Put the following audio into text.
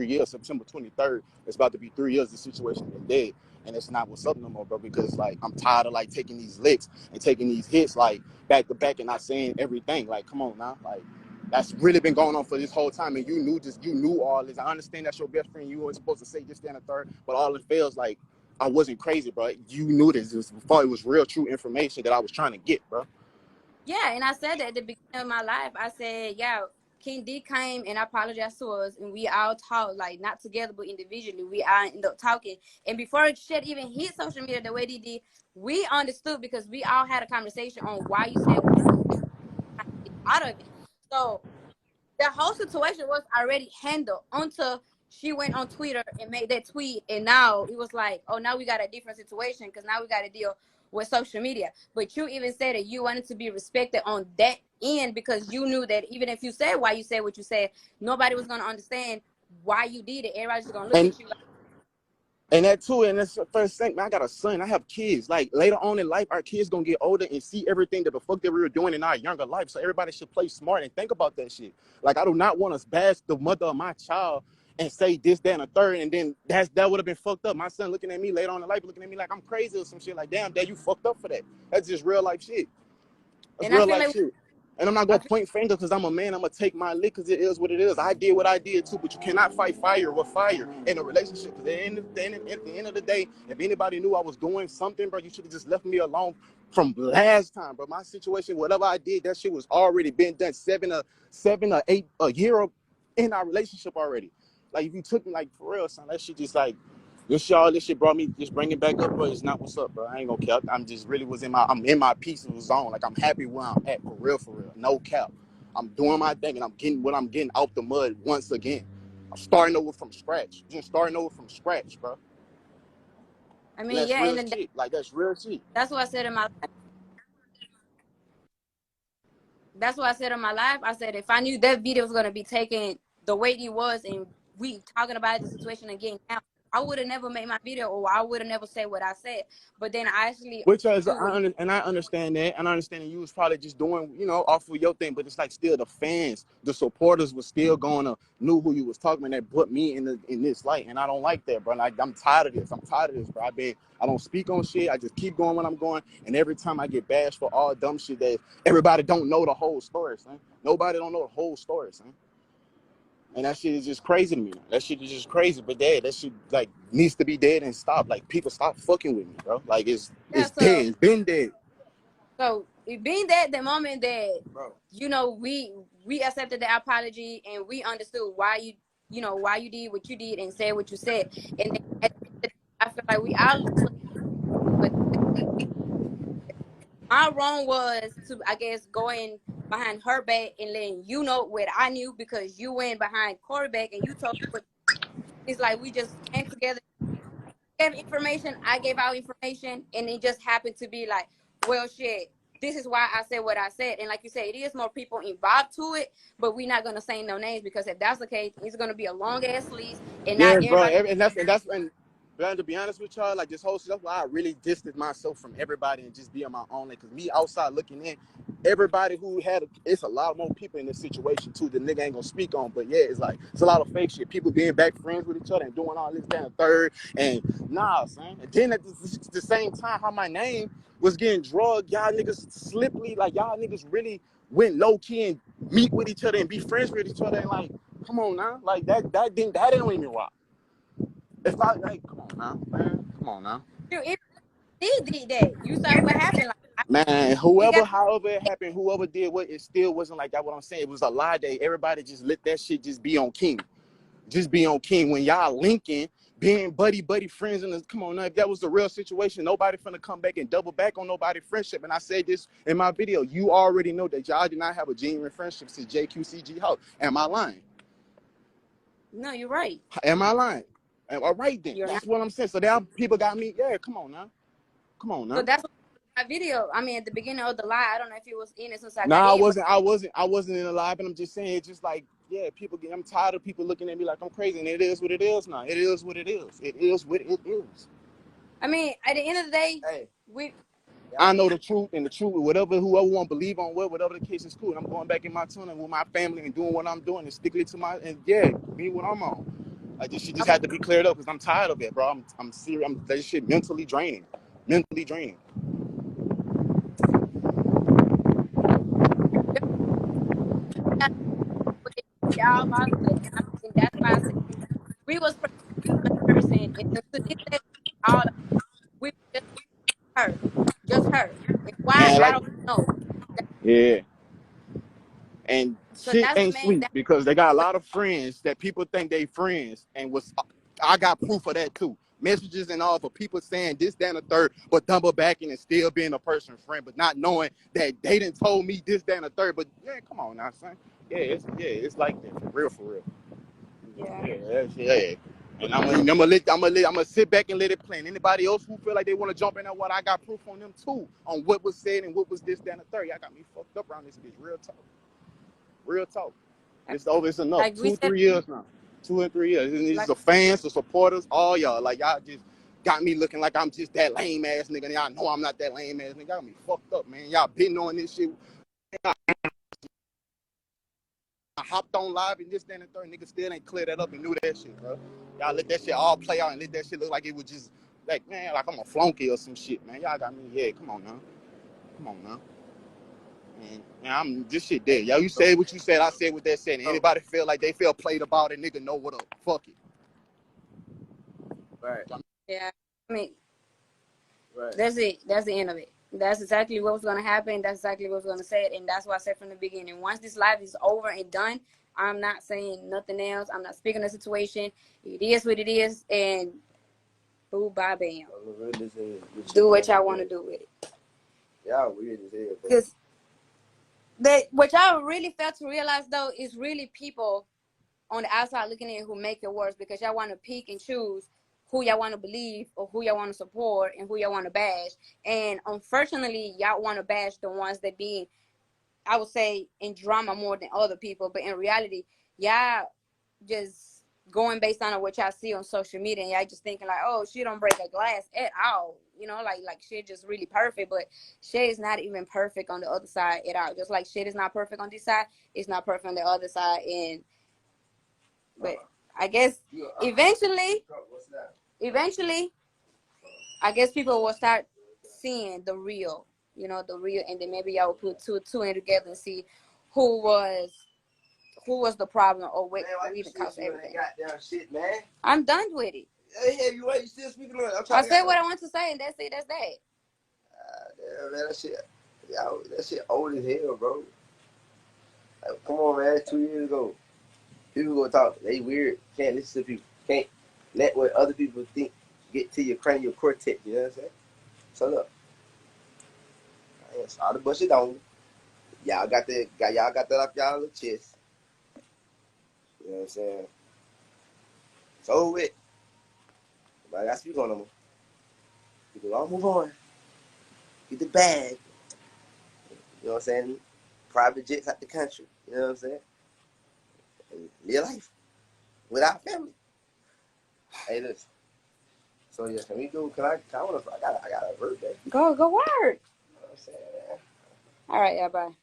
3 years. September 23rd, it's about to be 3 years. The situation been dead, and it's not what's up no more, bro. Because like I'm tired of like taking these licks and taking these hits like back to back and not saying everything. Like, come on now, like. That's really been going on for this whole time, and you knew all this. I understand that's your best friend. You weren't supposed to say this, that, and the third, but all it feels like I wasn't crazy, bro. You knew this. Before it was real, true information that I was trying to get, bro. Yeah, and I said that at the beginning of my life. I said, yeah, King D came and apologized to us, and we all talked, like, not together, but individually. We all ended up talking. And before shit even hit social media the way they did, we understood because we all had a conversation on why you said out of it. So the whole situation was already handled until she went on Twitter and made that tweet. And now it was like, oh, now we got a different situation because now we got to deal with social media. But you even said that you wanted to be respected on that end because you knew that even if you said why you said what you said, nobody was going to understand why you did it. Everybody's just going to look at you like. And that too, and that's the first thing, man, I got a son, I have kids. Like later on in life, our kids gonna get older and see everything that the fuck that we were doing in our younger life. So everybody should play smart and think about that shit. Like I do not want to bash the mother of my child and say this, that, and a third, and then that would have been fucked up. My son looking at me later on in life, looking at me like I'm crazy or some shit. Like, damn, dad, you fucked up for that. That's just real life shit. That's real life shit. And I'm not going to point fingers because I'm a man. I'm going to take my lick because it is what it is. I did what I did too, but you cannot fight fire with fire in a relationship. Because at the end of the day, if anybody knew I was doing something, bro, you should have just left me alone from last time, bro. My situation, whatever I did, that shit was already been done 7 or 8 a year in our relationship already. Like, if you took me, like, for real, son, that shit just, like, this shit brought me, just bring it back up, bro. It's not what's up, bro. I ain't gonna cap. I'm just really I'm in my peaceful zone. Like, I'm happy where I'm at, for real. No cap. I'm doing my thing, and I'm getting what I'm getting out the mud once again. I'm starting over from scratch. Just starting over from scratch, bro. I mean, yeah, real shit. Like, that's real shit. That's what I said in my life. That's what I said in my life. I said if I knew that video was gonna be taken the way it was, and we talking about the situation again now, I would have never made my video, or I would have never said what I said. But then I actually, which is, I understand that, and I understand that you was probably just doing, off of your thing. But it's like still the fans, the supporters was still gonna knew who you was talking, and that put me in this light, and I don't like that, bro. Like, I'm tired of this. Bro. I don't speak on shit. I just keep going when I'm going, and every time I get bashed for all dumb shit that everybody don't know the whole story, son. Nobody don't know the whole story, son. And that shit is just crazy to me. That shit is just crazy. But that shit like needs to be dead and stop. Like, people stop fucking with me, bro. Like, it's dead. It's been dead. So it being that the moment that, bro, we accepted the apology and we understood why you did what you did and said what you said. And then I feel like we all, but my wrong was to, I guess, going behind her back and letting you know what I knew because you went behind Corey back and you told me what. It's like we just came together, gave information, I gave out information, and it just happened to be like, well, shit, this is why I said what I said. And like you said, it is more people involved to it, but we're not going to say no names because if that's the case, it's going to be a long ass list. And not everybody. And but to be honest with y'all, like, this whole stuff, why I really distanced myself from everybody and just be on my own. Because me outside looking in, everybody who it's a lot more people in this situation too. The nigga ain't gonna speak on, but yeah, it's like it's a lot of fake shit. People being back friends with each other and doing all this, that, and third. And nah, son. And then at the same time, how my name was getting drugged, y'all niggas slippery, like y'all niggas really went low key and meet with each other and be friends with each other. And like, come on now, like that didn't even rock. If I like, come on now, man. Come on now. Dude, if he did that, you saw what happened. Like, man, however it happened, whoever did what, it still wasn't like that. What I'm saying, it was a lie day. Everybody just let that shit just be on King. Just be on King. When y'all linking, being buddy friends, and come on now, if that was the real situation, nobody finna come back and double back on nobody's friendship. And I said this in my video. You already know that y'all did not have a genuine friendship since JQCG Hulk. Am I lying? No, you're right. Am I lying? All right then. That's what I'm saying. So now people got me. Yeah, come on now. So that's what my video. I mean, at the beginning of the live, I don't know if it was in it since I got in. I wasn't in the live, but I'm just saying, it's just like, yeah, I'm tired of people looking at me like I'm crazy, and it is what it is now. It is what it is. It is what it is. I mean, at the end of the day, I know the truth, and the truth, whoever want to believe on whatever the case is, cool. And I'm going back in my tunnel with my family and doing what I'm doing and sticking to me what I'm on. Like this shit just had to be cleared up because I'm tired of it, bro. I'm serious. That shit mentally draining. Mentally draining. Y'all boss, but and that's why I said we was one person, and to this day, all we just her, and why And I like, don't know. yeah. And So shit that's the ain't main. sweet because they got a lot of friends that people think they friends, and I got proof of that too. Messages and all for people saying this, that, and the third, but double backing and still being a person's friend, but not knowing that they didn't told me this, that, and the third. But yeah, come on now, son. It's like that for real, for real. Yeah. Yeah. And I'm gonna sit back and let it play. And anybody else who feel like they want to jump in on what I got proof on them too, on what was said and what was this, that, and the third. Y'all got me fucked up around this bitch. Real talk. Real talk. It's over. It's enough. Like we Two, said, 3 years now. 2 and 3 years. And these like are fans, the supporters, all y'all. Like y'all just got me looking like I'm just that lame ass nigga. And y'all know I'm not that lame ass nigga. Y'all got me fucked up, man. Y'all been on this shit. I hopped on live and this, that, and the third. Nigga still ain't clear that up and knew that shit, bro. Y'all let that shit all play out and let that shit look like it was just like, man, like I'm a flunky or some shit, man. Y'all got me. Yeah, come on now. Come on now. Man, I'm this shit dead. Yo, you said what you said. I said what that said. And anybody feel like they feel played about it, nigga, know what up. Fuck it. Right. yeah, I mean Right. that's it. That's the end of it. That's exactly what was gonna happen. That's exactly what was gonna say it, and that's why I said from the beginning. Once this life is over and done, I'm not saying nothing else. I'm not speaking the situation. It is what it is, and boo, bye, bam. Do what y'all want to do with it. Y'all weird as hell, bro. Because what y'all really fail to realize though is really people on the outside looking in who make it worse because y'all want to pick and choose who y'all want to believe or who y'all want to support and who y'all want to bash. And unfortunately, y'all want to bash the ones that being, I would say, in drama more than other people. But in reality, y'all just going based on what y'all see on social media and y'all just thinking like, oh, she don't break a glass at all. You know, like shit just really perfect, but shit is not even perfect on the other side at all. Just like shit is not perfect on this side, it's not perfect on the other side. And but I guess eventually, I guess people will start seeing the real, the real, and then maybe y'all will put two in together and see who was the problem or what even caused everything. Goddamn shit, man. I'm done with it. Hey, you still speaking on it? I said what I want to say, and that's it. That's that. Damn, man, that shit old as hell, bro. Like, come on, man. 2 years ago, people gonna talk. They weird. Can't listen to people. Can't let what other people think get to your cranial cortex. You know what I'm saying? So look, I ain't started to bush it on. Y'all got that off y'all little chest. You know what I'm saying? So with. But I got to speak on them. People all move on. Get the bag. You know what I'm saying? Private jets out the country. You know what I'm saying? And live life without family. Hey, listen. So yeah, can we do? I got a birthday. Go work. You know what I'm saying? All right, yeah, bye.